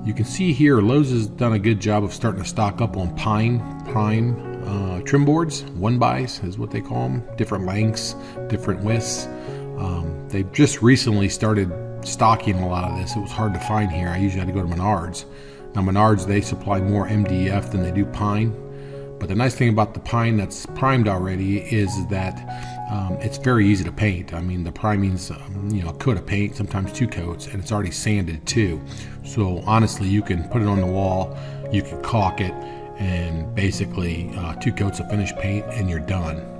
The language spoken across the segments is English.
You can see here Lowe's has done a good job of starting to stock up on prime trim boards. 1x is what they call them. Different lengths, different widths. They've just recently started stocking a lot of this. It was hard to find here. I usually had to go to Menards. Now Menards, they supply more MDF than they do pine. But the nice thing about the pine that's primed already is that it's very easy to paint. I mean, the priming's a coat of paint, sometimes 2 coats, and it's already sanded too. So honestly, you can put it on the wall, you can caulk it, and basically 2 coats of finished paint and you're done.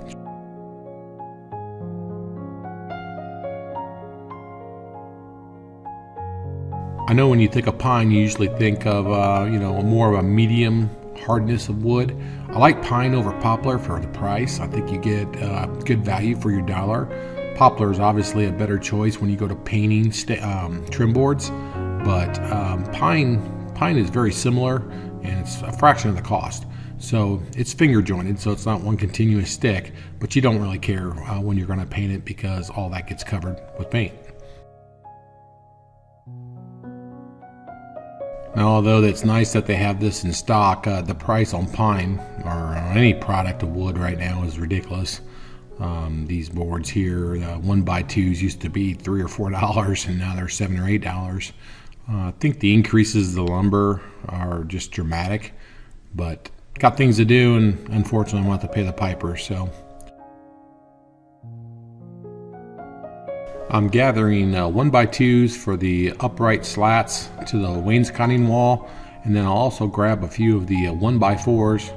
I know when you think of pine, you usually think of more of a medium hardness of wood. I like pine over poplar for the price. I think you get good value for your dollar. Poplar is obviously a better choice when you go to painting trim boards, but pine is very similar and it's a fraction of the cost. So it's finger jointed, so it's not one continuous stick, but you don't really care when you're going to paint it because all that gets covered with paint. Now, although it's nice that they have this in stock, the price on pine or on any product of wood right now is ridiculous. These boards here, the 1x2s used to be $3 or $4, and now they're $7 or $8. I think the increases of the lumber are just dramatic, but got things to do, and unfortunately I want to pay the piper. So I'm gathering 1x2s for the upright slats to the wainscoting wall, and then I'll also grab a few of the 1x4s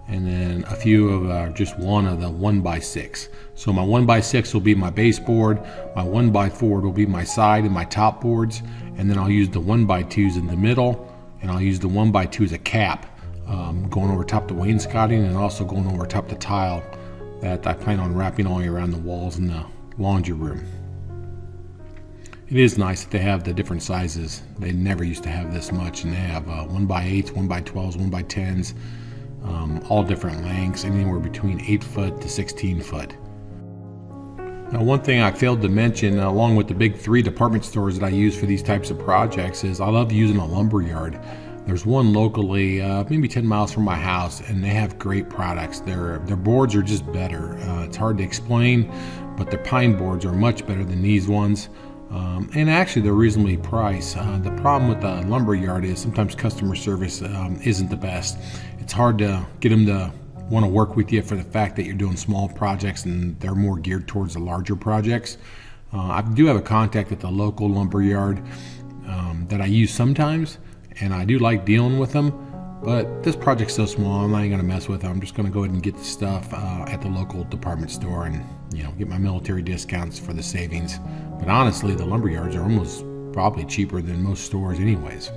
and then a few of just one of the 1x6. So my 1x6 will be my baseboard, my 1x4 will be my side and my top boards, and then I'll use the 1x2s in the middle, and I'll use the 1x2 as a cap, going over top the wainscoting and also going over top the tile that I plan on wrapping all around the walls in the laundry room. It is nice that they have the different sizes. They never used to have this much, and they have 1x8s, 1x12s, 1x10s, all different lengths, anywhere between 8 foot to 16 foot. Now, one thing I failed to mention, along with the big 3 department stores that I use for these types of projects, is I love using a lumber yard. There's one locally, maybe 10 miles from my house, and they have great products. Their boards are just better. It's hard to explain, but their pine boards are much better than these ones. And actually they're reasonably priced. The problem with the lumber yard is sometimes customer service isn't the best. It's hard to get them to want to work with you for the fact that you're doing small projects and they're more geared towards the larger projects. I do have a contact at the local lumber yard that I use sometimes, and I do like dealing with them, but this project's so small I'm not even going to mess with it. I'm just going to go ahead and get the stuff at the local department store and get my military discounts for the savings. But honestly, the lumber yards are almost probably cheaper than most stores anyways.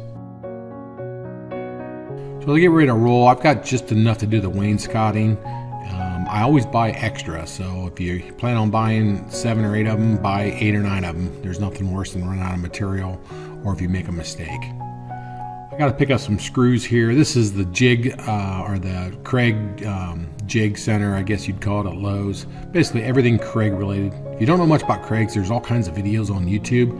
So to get ready to roll, I've got just enough to do the wainscoting. I always buy extra, so if you plan on buying 7 or 8 of them, buy 8 or 9 of them. There's nothing worse than running out of material or if you make a mistake. I got to pick up some screws here. This is the jig or the Kreg Jig Center, I guess you'd call it, at Lowe's. Basically everything Kreg related. If you don't know much about Kregs, there's all kinds of videos on YouTube.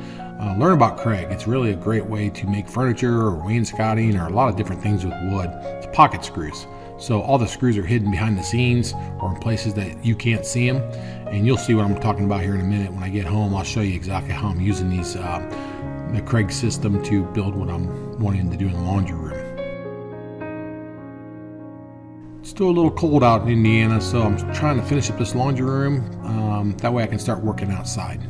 Learn about Kreg. It's really a great way to make furniture or wainscoting or a lot of different things with wood. It's pocket screws. So all the screws are hidden behind the scenes or in places that you can't see them. And you'll see what I'm talking about here in a minute. When I get home, I'll show you exactly how I'm using these the Kreg system to build what I'm wanting to do in the laundry room. It's still a little cold out in Indiana, so I'm trying to finish up this laundry room. That way I can start working outside.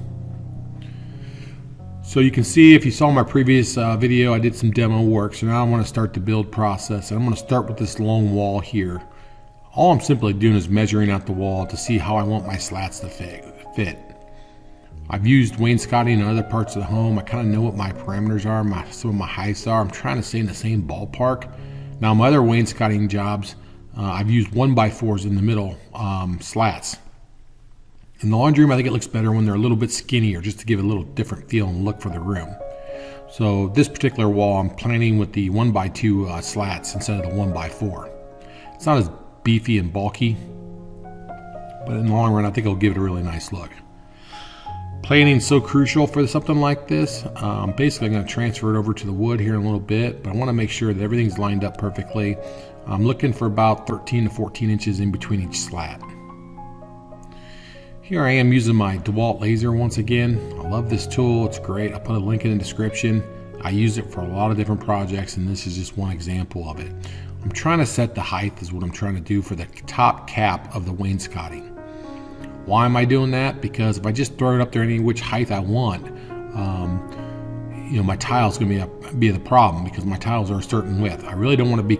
So you can see, if you saw my previous video, I did some demo work. So now I want to start the build process. And I'm going to start with this long wall here. All I'm simply doing is measuring out the wall to see how I want my slats to fit. I've used wainscoting in other parts of the home. I kind of know what my parameters are, some of my heights are. I'm trying to stay in the same ballpark. Now my other wainscoting jobs, I've used 1x4s in the middle slats. In the laundry room, I think it looks better when they're a little bit skinnier, just to give a little different feel and look for the room. So this particular wall, I'm planning with the 1x2 slats instead of the 1x4. It's not as beefy and bulky, but in the long run, I think it'll give it a really nice look. Planning is so crucial for something like this. Basically, I'm going to transfer it over to the wood here in a little bit, but I want to make sure that everything's lined up perfectly. I'm looking for about 13 to 14 inches in between each slat. Here I am using my DeWalt laser once again. I love this tool, it's great. I'll put a link in the description. I use it for a lot of different projects, and this is just one example of it. I'm trying to set the height is what I'm trying to do for the top cap of the wainscoting. Why am I doing that? Because if I just throw it up there any which height I want, you know, my tile's going to be the problem, because my tiles are a certain width. I really don't want to be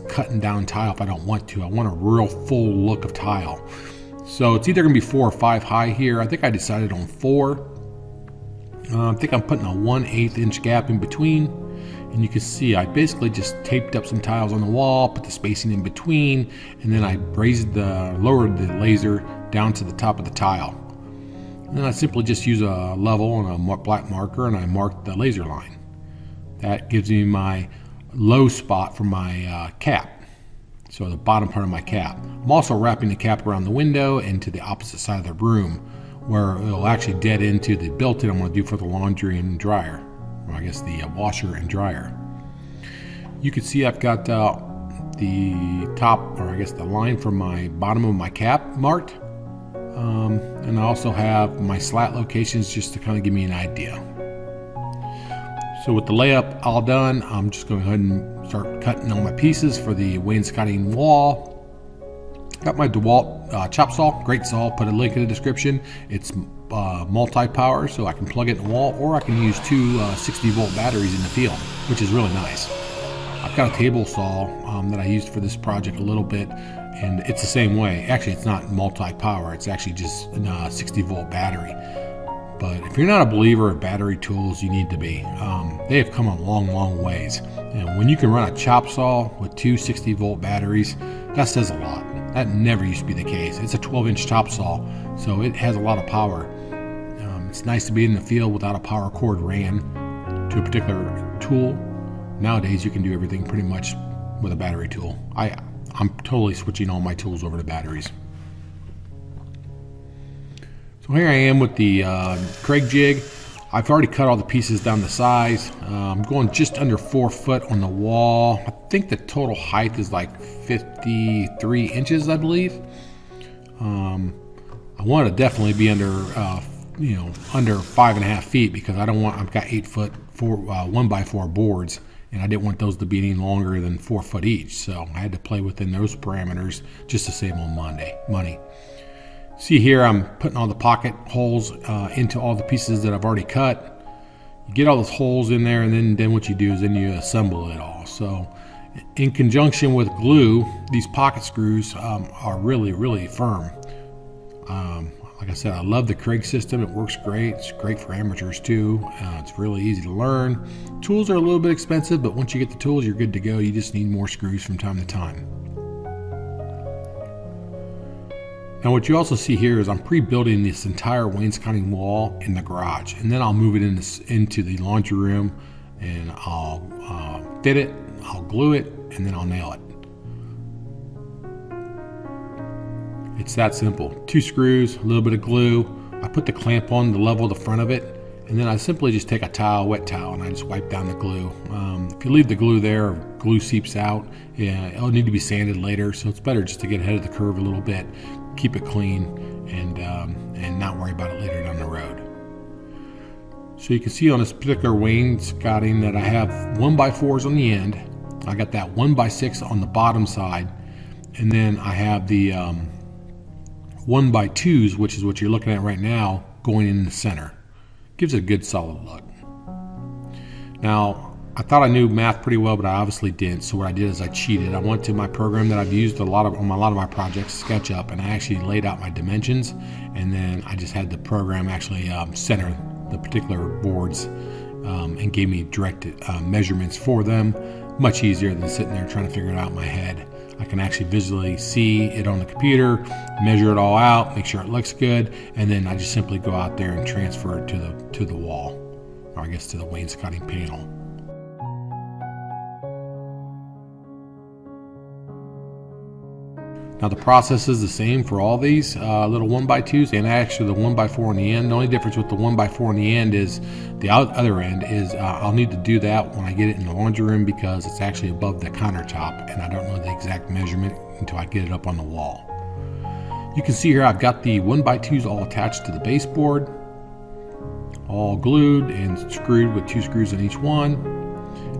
cutting down tile if I don't want to. I want a real full look of tile. So it's either going to be 4 or 5 high here. I think I decided on 4. I think I'm putting a 1/8 inch gap in between. And you can see I basically just taped up some tiles on the wall, put the spacing in between, and then I lowered the laser down to the top of the tile. And then I simply just use a level and a black marker, and I mark the laser line. That gives me my low spot for my cap, so the bottom part of my cap. I'm also wrapping the cap around the window and to the opposite side of the room, where it'll actually dead into the built-in I'm going to do for the laundry and dryer, or I guess the washer and dryer. You can see I've got the top, or I guess the line from my bottom of my cap marked. And I also have my slat locations just to kind of give me an idea. So with the layup all done, I'm just going to go ahead and start cutting all my pieces for the wainscoting wall. Got my DeWalt chop saw, great saw, put a link in the description. It's multi-power, so I can plug it in the wall, or I can use 2 60-volt batteries in the field, which is really nice. I've got a table saw that I used for this project a little bit, and it's the same way. Actually, it's not multi-power, it's actually just a 60-volt battery. But if you're not a believer of battery tools, you need to be. They have come a long ways. And when you can run a chop saw with 2 60-volt batteries, that says a lot. That never used to be the case. It's a 12-inch chop saw, so it has a lot of power. It's nice to be in the field without a power cord ran to a particular tool. Nowadays, you can do everything pretty much with a battery tool. I'm totally switching all my tools over to batteries. So here I am with the Kreg Jig. I've already cut all the pieces down to size. I'm going just under 4 foot on the wall. I think the total height is like 53 inches, I believe. I want to definitely be under, under 5.5 feet, because I've got 8 foot 1x4 boards, and I didn't want those to be any longer than 4 foot each. So I had to play within those parameters just to save on money. See here, I'm putting all the pocket holes into all the pieces that I've already cut. You get all those holes in there, and then what you do is then you assemble it all. So in conjunction with glue, these pocket screws are really firm. Like I said, I love the Kreg system. It works great. It's great for amateurs too. It's really easy to learn. Tools are a little bit expensive, but once you get the tools, you're good to go. You just need more screws from time to time. Now what you also see here is I'm pre-building this entire wainscoting wall in the garage, and then I'll move it into the laundry room, and I'll fit it, I'll glue it, and then I'll nail it. It's that simple. 2 screws, a little bit of glue. I put the clamp on the level of the front of it, and then I simply just take a wet towel, and I just wipe down the glue. If you leave the glue there, glue seeps out. Yeah, it'll need to be sanded later, so it's better just to get ahead of the curve a little bit, keep it clean, and not worry about it later down the road. So you can see on this particular wainscoting that I have 1x4s on the end. I got that 1x6 on the bottom side, and then I have the 1x2s, which is what you're looking at right now, going in the center. Gives it a good solid look. Now, I thought I knew math pretty well, but I obviously didn't. So what I did is I cheated. I went to my program that I've used on a lot of my projects, SketchUp, and I actually laid out my dimensions, and then I just had the program actually center the particular boards and gave me direct measurements for them. Much easier than sitting there trying to figure it out in my head. I can actually visually see it on the computer, measure it all out, make sure it looks good, and then I just simply go out there and transfer it to the wall, or I guess to the wainscoting panel. Now the process is the same for all these little 1x2s and actually the 1x4 in the end. The only difference with the 1x4 in the end is the other end is I'll need to do that when I get it in the laundry room because it's actually above the countertop and I don't know the exact measurement until I get it up on the wall. You can see here I've got the 1x2s all attached to the baseboard, all glued and screwed with 2 screws in each one.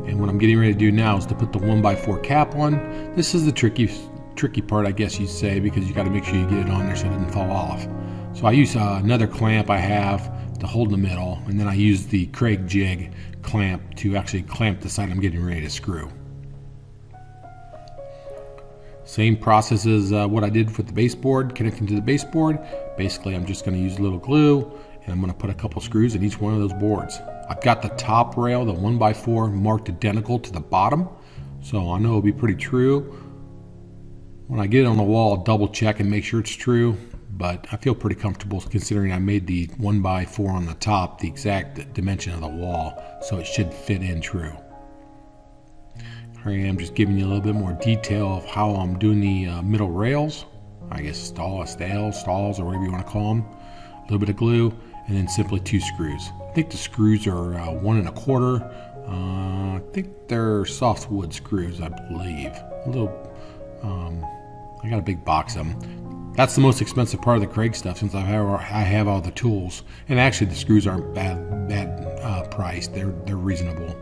And what I'm getting ready to do now is to put the 1x4 cap on. This is the tricky part, I guess you'd say, because you got to make sure you get it on there so it doesn't fall off. So I use another clamp I have to hold in the middle, and then I use the Kreg Jig clamp to actually clamp the side I'm getting ready to screw. Same process as what I did with the baseboard, connecting to the baseboard. Basically, I'm just going to use a little glue, and I'm going to put a couple screws in each one of those boards. I've got the top rail, the 1x4, marked identical to the bottom, so I know it'll be pretty true. When I get it on the wall, I'll double check and make sure it's true, but I feel pretty comfortable considering I made the 1x4 on the top the exact dimension of the wall, so it should fit in true. Here I am just giving you a little bit more detail of how I'm doing the middle rails. I guess stalls, or whatever you want to call them. A little bit of glue, and then simply 2 screws. I think the screws are 1 1/4. I think they're softwood screws, I believe. A little. I got a big box of them. That's the most expensive part of the Kreg stuff since I have all the tools. And actually the screws aren't bad priced. They're reasonable.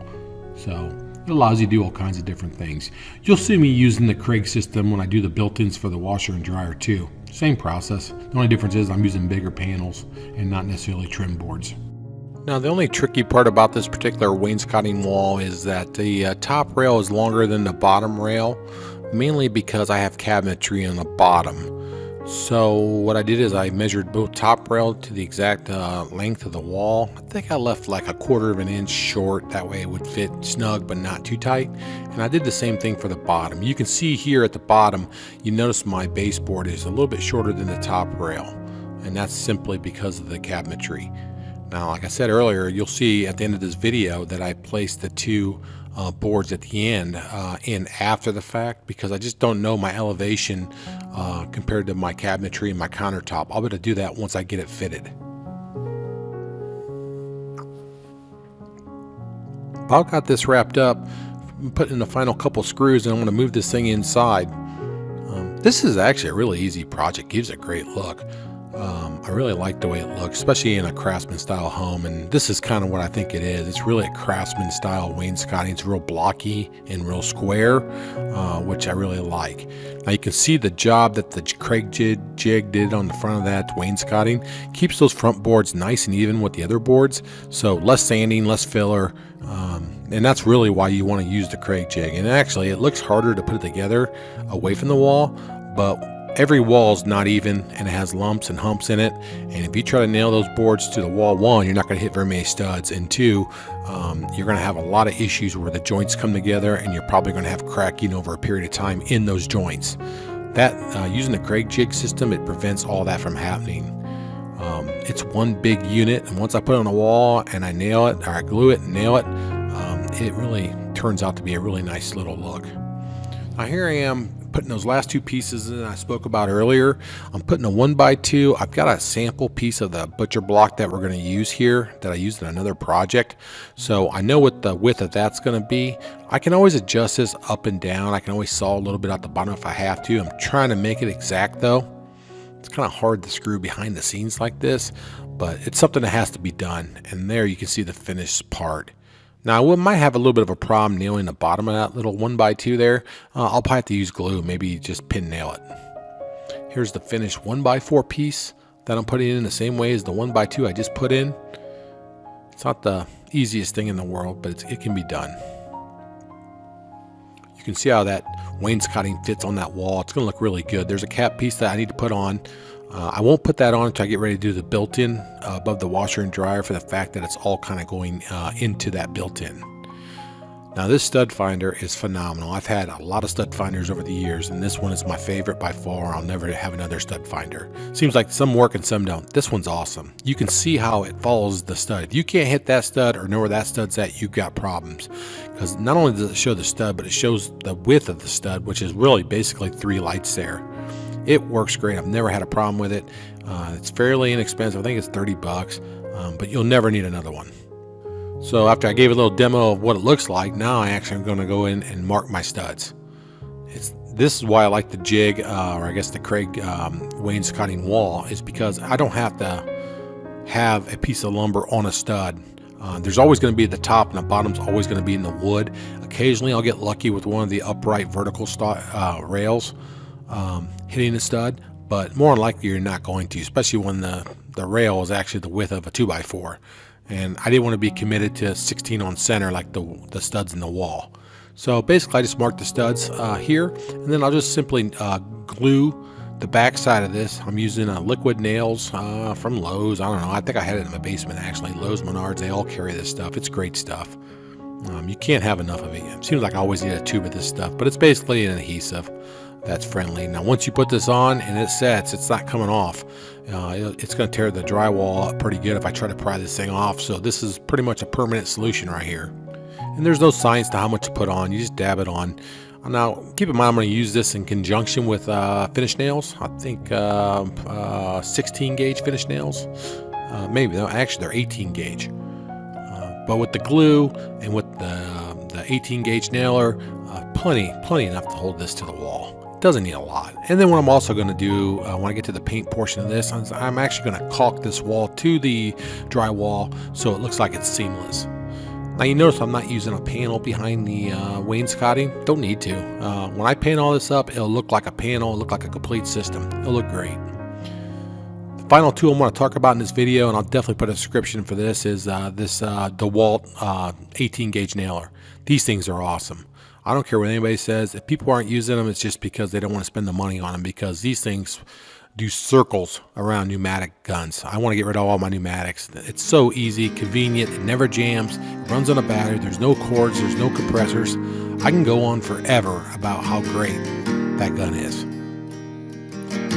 So it allows you to do all kinds of different things. You'll see me using the Kreg system when I do the built-ins for the washer and dryer too. Same process. The only difference is I'm using bigger panels and not necessarily trim boards. Now the only tricky part about this particular wainscoting wall is that the top rail is longer than the bottom rail, mainly because I have cabinetry on the bottom. So what I did is I measured both top rail to the exact length of the wall. I think I left like 1/4 of an inch short, that way it would fit snug but not too tight. And I did the same thing for the bottom. You can see here at the bottom, you notice my baseboard is a little bit shorter than the top rail, and that's simply because of the cabinetry. Now, like I said earlier, you'll see at the end of this video that I placed the 2 boards at the end in after the fact because I just don't know my elevation compared to my cabinetry and my countertop. I'll be able to do that once I get it fitted. About got this wrapped up, I'm putting in the final couple screws, and I'm going to move this thing inside. This is actually a really easy project. Gives a great look. I really like the way it looks, especially in a craftsman style home, and this is kind of what I think it is. It's really a craftsman style wainscoting. It's real blocky and real square, which I really like. Now you can see the job that the Kreg Jig did on the front of that wainscoting. Keeps those front boards nice and even with the other boards, so less sanding, less filler, and that's really why you want to use the Kreg Jig. And actually it looks harder to put it together away from the wall, but every wall is not even and it has lumps and humps in it, and if you try to nail those boards to the wall, 1, you're not going to hit very many studs, and 2, you're going to have a lot of issues where the joints come together and you're probably going to have cracking over a period of time in those joints. That using the Kreg Jig system, it prevents all that from happening. It's one big unit, and once I put it on the wall and I nail it, or I glue it and nail it, it really turns out to be a really nice little look. Now here I am putting those last 2 pieces in I spoke about earlier. I'm putting a 1x2. I've got a sample piece of the butcher block that we're going to use here that I used in another project, so I know what the width of that's going to be. I can always adjust this up and down. I can always saw a little bit at the bottom if I have to. I'm trying to make it exact though. It's kind of hard to screw behind the scenes like this, but it's something that has to be done, and there you can see the finished part. Now I might have a little bit of a problem nailing the bottom of that little 1x2 there. I'll probably have to use glue, maybe just pin nail it. Here's the finished 1x4 piece that I'm putting in the same way as the 1x2 I just put in. It's not the easiest thing in the world, but it can be done. You can see how that wainscoting fits on that wall. It's going to look really good. There's a cap piece that I need to put on. I won't put that on until I get ready to do the built-in above the washer and dryer, for the fact that it's all kind of going into that built-in. Now this stud finder is phenomenal. I've had a lot of stud finders over the years, and this one is my favorite by far. I'll never have another stud finder. Seems like some work and some don't. This one's awesome. You can see how it follows the stud. If you can't hit that stud or know where that stud's at, you've got problems. Because not only does it show the stud, but it shows the width of the stud, which is really basically 3 lights there. It works great. I've never had a problem with it. It's fairly inexpensive. I think it's 30 bucks, but you'll never need another one. So after I gave a little demo of what it looks like, now I actually am going to go in and mark my studs. This is why I like the Jig, or I guess the Kreg wainscoting wall, is because I don't have to have a piece of lumber on a stud. There's always going to be at the top, and the bottom's always going to be in the wood. Occasionally I'll get lucky with one of the upright vertical rails hitting the stud, but more than likely you're not going to, especially when the rail is actually the width of a 2x4. And I didn't want to be committed to 16 on center like the studs in the wall. So basically I just marked the studs here, and then I'll just simply glue the back side of this. I'm using liquid nails from Lowe's. I don't know, I think I had it in my basement actually. Lowe's, Menards, they all carry this stuff. It's great stuff. You can't have enough of it. It seems like I always need a tube of this stuff, but it's basically an adhesive that's friendly. Now once you put this on and it sets, it's not coming off. It's going to tear the drywall up pretty good if I try to pry this thing off. So this is pretty much a permanent solution right here. And there's no science to how much to put on. You just dab it on. Now keep in mind I'm going to use this in conjunction with finish nails. I think 16 gauge finish nails. Maybe, no, actually they're 18 gauge. But with the glue and with the 18 gauge nailer, plenty enough to hold this to the wall. It doesn't need a lot. And then what I'm also going to do when I get to the paint portion of this, I'm actually going to caulk this wall to the drywall so it looks like it's seamless. Now you notice I'm not using a panel behind the wainscoting. Don't need to. When I paint all this up, it'll look like a panel, it'll look like a complete system. It'll look great. The final tool I want to talk about in this video, and I'll definitely put a description for this, is this DeWalt 18 gauge nailer. These things are awesome. I don't care what anybody says. If people aren't using them, it's just because they don't want to spend the money on them, because these things do circles around pneumatic guns. I want to get rid of all my pneumatics. It's so easy, convenient, it never jams, it runs on a battery, there's no cords, there's no compressors. I can go on forever about how great that gun is.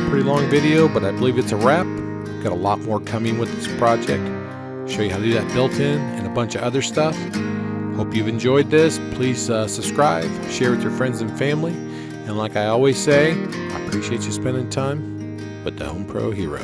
Pretty long video, but I believe it's a wrap. I've got a lot more coming with this project. Show you how to do that built-in and a bunch of other stuff. Hope you've enjoyed this. Please subscribe, share with your friends and family. And like I always say, I appreciate you spending time with the Home Pro Hero.